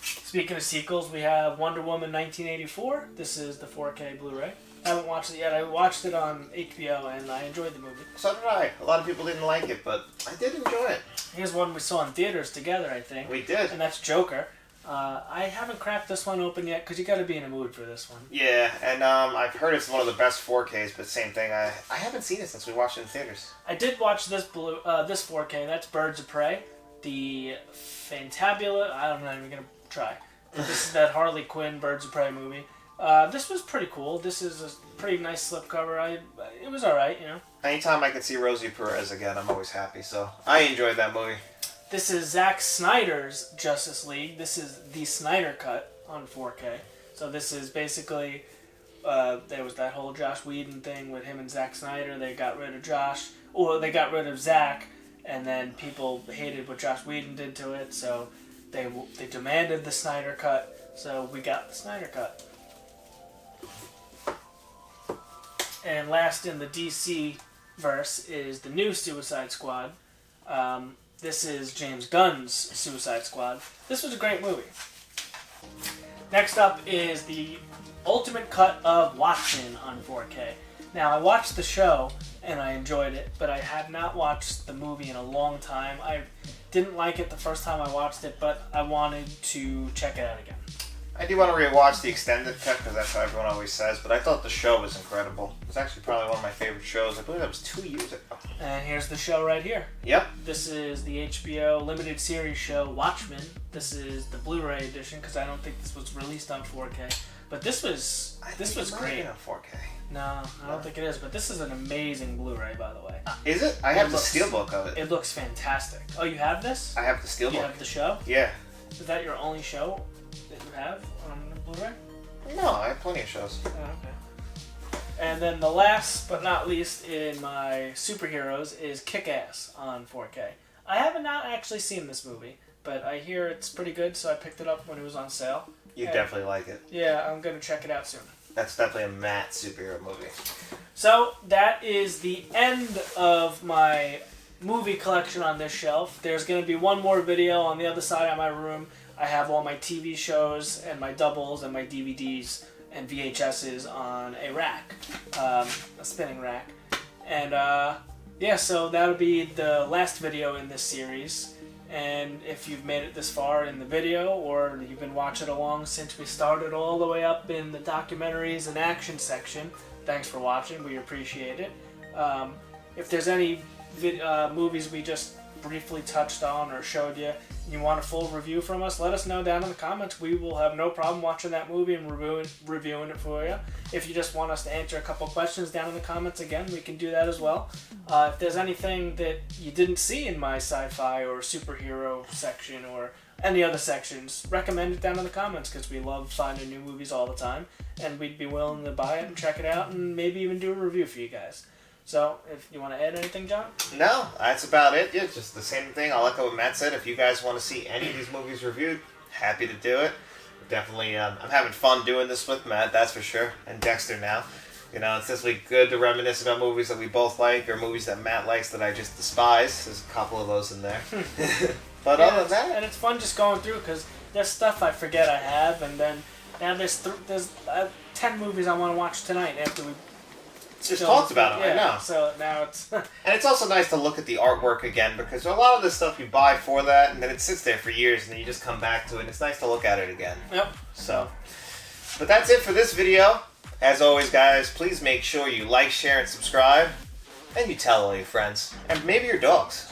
Speaking of sequels, we have Wonder Woman 1984. This is the 4K Blu-ray. I haven't watched it yet. I watched it on HBO, and I enjoyed the movie. So did I. A lot of people didn't like it, but I did enjoy it. Here's one we saw in theaters together, I think. We did. And that's Joker. I haven't cracked this one open yet, because you got to be in a mood for this one. Yeah, and I've heard it's one of the best 4Ks, but same thing. I haven't seen it since we watched it in theaters. I did watch this 4K. That's Birds of Prey. The Fantabula... I'm not even going to try. This is that Harley Quinn Birds of Prey movie. This was pretty cool. This is a pretty nice slipcover. It was alright, you know. Anytime I can see Rosie Perez again, I'm always happy, so I enjoyed that movie. This is Zack Snyder's Justice League. This is the Snyder Cut on 4K. So this is basically, there was that whole Joss Whedon thing with him and Zack Snyder. They got rid of they got rid of Zack, and then people hated what Joss Whedon did to it, so they demanded the Snyder Cut, so we got the Snyder Cut. And last in the DC verse is the new Suicide Squad. This is James Gunn's Suicide Squad. This was a great movie. Next up is the ultimate cut of Watchmen on 4K. Now, I watched the show and I enjoyed it, but I have not watched the movie in a long time. I didn't like it the first time I watched it, but I wanted to check it out again. I do want to rewatch the extended cut because that's what everyone always says, but I thought the show was incredible. It's actually probably one of my favorite shows. I believe that was 2 years ago. And here's the show right here. Yep. This is the HBO limited series show Watchmen. This is the Blu-ray edition because I don't think this was released on 4K. But this was great. On 4K. No, I don't think it is. But this is an amazing Blu-ray, by the way. Is it? I have the steelbook of it. It looks fantastic. Oh, you have this? I have the steelbook. You have the show? Yeah. Is that your only show that you have on Blu-ray? No, I have plenty of shows. Oh, okay. And then the last but not least in my superheroes is Kick-Ass on 4K. I have not actually seen this movie, but I hear it's pretty good, so I picked it up when it was on sale. You definitely like it. Yeah, I'm going to check it out soon. That's definitely a Matt superhero movie. So, that is the end of my movie collection on this shelf. There's going to be one more video on the other side of my room. I have all my TV shows and my doubles and my DVDs and VHSs on a rack, a spinning rack. And yeah, so that'll be the last video in this series. And if you've made it this far in the video, or you've been watching along since we started all the way up in the documentaries and action section, thanks for watching. We appreciate it. If there's any movies we just briefly touched on or showed you, and you want a full review from us, let us know down in the comments. We will have no problem watching that movie and reviewing it for you. If you just want us to answer a couple questions down in the comments, again, we can do that as well. If there's anything that you didn't see in my sci-fi or superhero section or any other sections, recommend it down in the comments, because we love finding new movies all the time, and we'd be willing to buy it and check it out and maybe even do a review for you guys. So, if you want to add anything, John? No, that's about it. Yeah, just the same thing. I'll echo what Matt said. If you guys want to see any of these movies reviewed, happy to do it. Definitely, I'm having fun doing this with Matt, that's for sure, and Dexter now. You know, it's definitely good to reminisce about movies that we both like, or movies that Matt likes that I just despise. There's a couple of those in there. But yeah, other than that... And it's fun just going through, because there's stuff I forget I have, and then now there's 10 movies I want to watch tonight after we just talked about it, yeah, I know. So now it's... And it's also nice to look at the artwork again, because a lot of this stuff you buy for that, and then it sits there for years, and then you just come back to it, and it's nice to look at it again. Yep. So, but that's it for this video. As always, guys, please make sure you like, share, and subscribe, and you tell all your friends, and maybe your dogs.